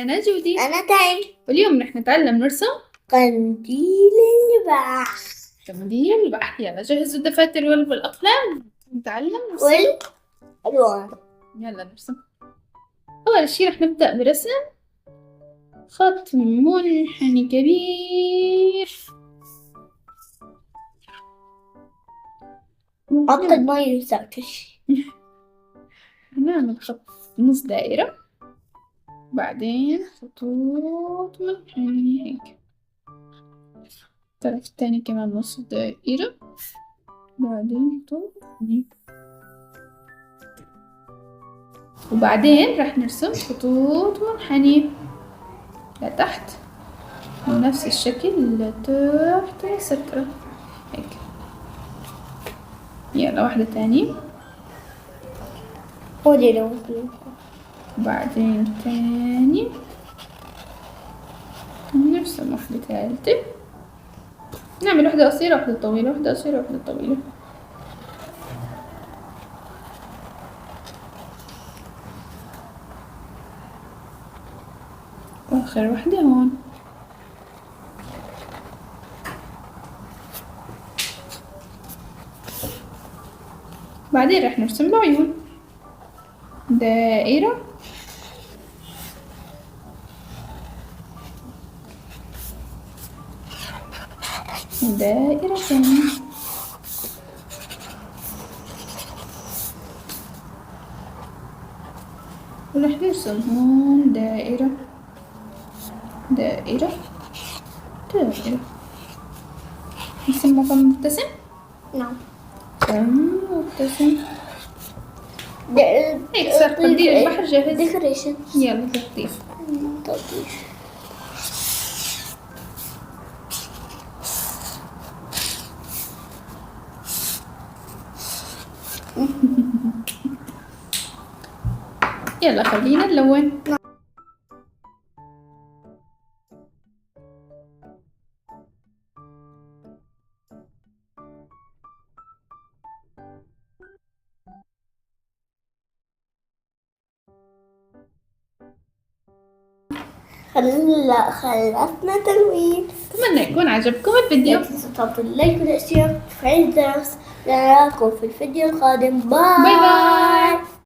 أنا جودي. أنا تايم. واليوم رح نتعلم نرسم قنديل البحر قنديل البحر. يلا جهزوا الدفاتر والأقلام نتعلم نرسم. والألوان. يلا نرسم. أول شي رح نبدأ برسم خط منحني كبير. حط المي يساعدش. هنعمل خط نص دائرة، بعدين خطوط منحنية هيك. الطرف التاني كمان نص دائرة، بعدين خطوط منحنية، وبعدين رح نرسم خطوط منحنية لتحت بنفس الشكل لتحت السكرة هيك. يلا واحدة تانية، خدي لون. بعدين تاني نرسم واحدة ثالثة، نعمل واحدة قصيرة واحدة طويلة، واحدة قصيرة واحدة طويلة. وآخر واحدة هون. بعدين رح نرسم العيون، دائرة ودائرة تانية، ورح نرسم هون دائرة دائرة دائرة. نرسم فم مبتسم. نعم. فم مبتسم هيك صار قنديل البحر جاهز. ديكوريشن. يلا تلطيف. تلطيف. يلا خلينا نلون. خلصنا تلوين. أتمنى يكون عجبكم الفيديو. لا تنسوا تحطوا اللايك والاشتراك وتفعيل الجرس. نراكم في الفيديو القادم. باي باي باي.